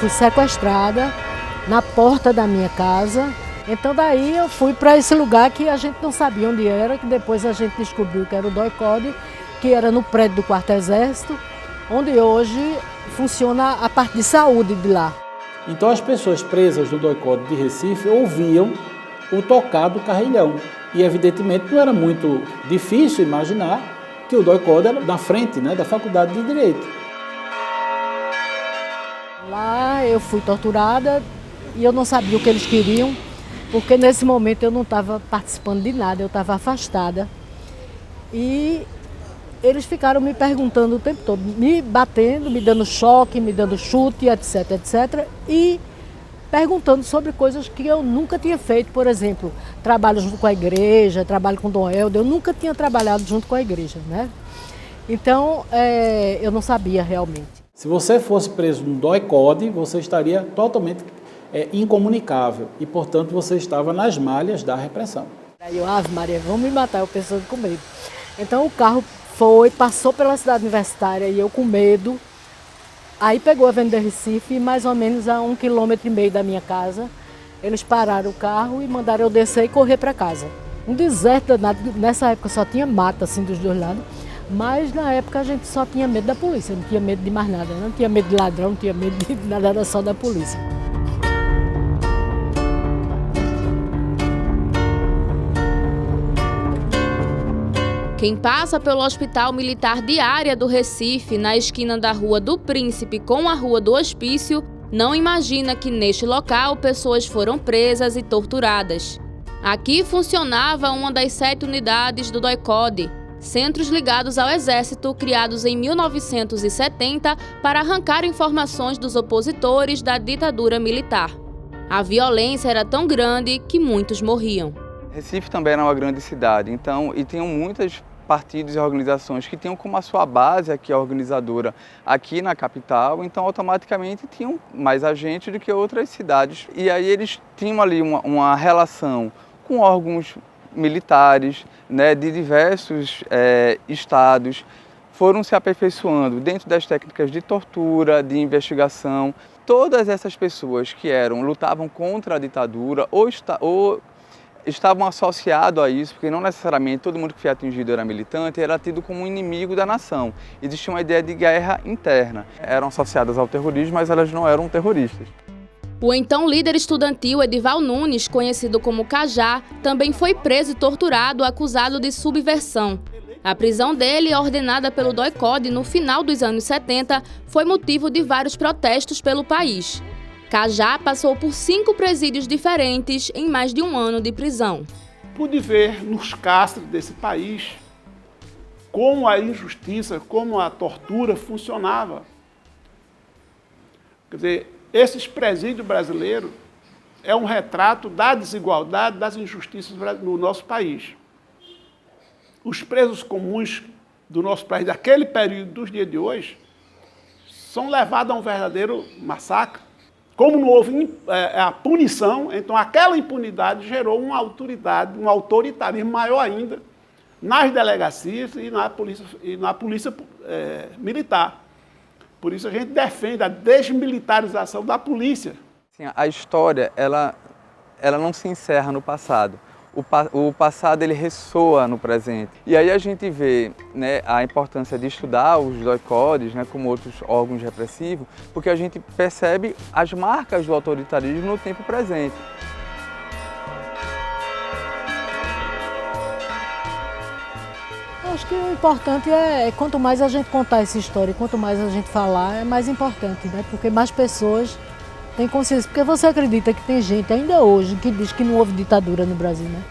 fui sequestrada na porta da minha casa. Então daí eu fui para esse lugar que a gente não sabia onde era, que depois a gente descobriu que era o DOI-CODE, que era no prédio do Quarto Exército, onde hoje funciona a parte de saúde de lá. Então as pessoas presas no DOI-CODE de Recife ouviam o tocar do carrilhão. E evidentemente não era muito difícil imaginar que o DOI-CODE era na frente, né, da Faculdade de Direito. Lá eu fui torturada e eu não sabia o que eles queriam, porque nesse momento eu não estava participando de nada, eu estava afastada. E eles ficaram me perguntando o tempo todo, me batendo, me dando choque, me dando chute, etc, etc. E perguntando sobre coisas que eu nunca tinha feito, por exemplo, trabalho junto com a igreja, trabalho com Dom Helder, eu nunca tinha trabalhado junto com a igreja, né? Então, eu não sabia realmente. Se você fosse preso no DOI-CODE, você estaria totalmente incomunicável e, portanto, você estava nas malhas da repressão. Aí eu, Ave Maria, vão me matar, eu pensando com medo. Então o carro passou pela cidade universitária e eu com medo. Aí pegou a Avenida Recife, mais ou menos a 1,5 km da minha casa. Eles pararam o carro e mandaram eu descer e correr para casa. Um deserto danado, nessa época só tinha mata assim dos dois lados. Mas na época a gente só tinha medo da polícia, não tinha medo de mais nada. Não tinha medo de ladrão, não tinha medo de nada, era só da polícia. Quem passa pelo Hospital Militar Diária do Recife, na esquina da Rua do Príncipe com a Rua do Hospício, não imagina que neste local pessoas foram presas e torturadas. Aqui funcionava uma das 7 unidades do DOI-CODE, centros ligados ao Exército criados em 1970 para arrancar informações dos opositores da ditadura militar. A violência era tão grande que muitos morriam. Recife também era uma grande cidade, e tinham muitos partidos e organizações que tinham como a sua base aqui a organizadora aqui na capital, então automaticamente tinham mais agentes do que outras cidades. E aí eles tinham ali uma relação com órgãos militares, né, de diversos estados, foram se aperfeiçoando dentro das técnicas de tortura, de investigação. Todas essas pessoas que lutavam contra a ditadura ou estavam associados a isso, porque não necessariamente todo mundo que foi atingido era militante, era tido como um inimigo da nação. Existia uma ideia de guerra interna. Eram associadas ao terrorismo, mas elas não eram terroristas. O então líder estudantil Edival Nunes, conhecido como Cajá, também foi preso e torturado, acusado de subversão. A prisão dele, ordenada pelo DOI-CODE no final dos anos 70, foi motivo de vários protestos pelo país. Cajá passou por 5 presídios diferentes em mais de um ano de prisão. Pude ver nos cárceres desse país como a injustiça, como a tortura funcionava. Quer dizer, esses presídios brasileiros é um retrato da desigualdade, das injustiças no nosso país. Os presos comuns do nosso país, daquele período dos dias de hoje, são levados a um verdadeiro massacre. Como não houve a punição, então aquela impunidade gerou uma autoridade, um autoritarismo maior ainda nas delegacias e na polícia militar. Por isso a gente defende a desmilitarização da polícia. A história ela não se encerra no passado. O passado ele ressoa no presente. E aí a gente vê, né, a importância de estudar os DOI-CODEs, né, como outros órgãos repressivos, porque a gente percebe as marcas do autoritarismo no tempo presente. Eu acho que o importante quanto mais a gente contar essa história, quanto mais a gente falar, é mais importante, né? Porque mais pessoas têm consciência. Porque você acredita que tem gente ainda hoje que diz que não houve ditadura no Brasil, né?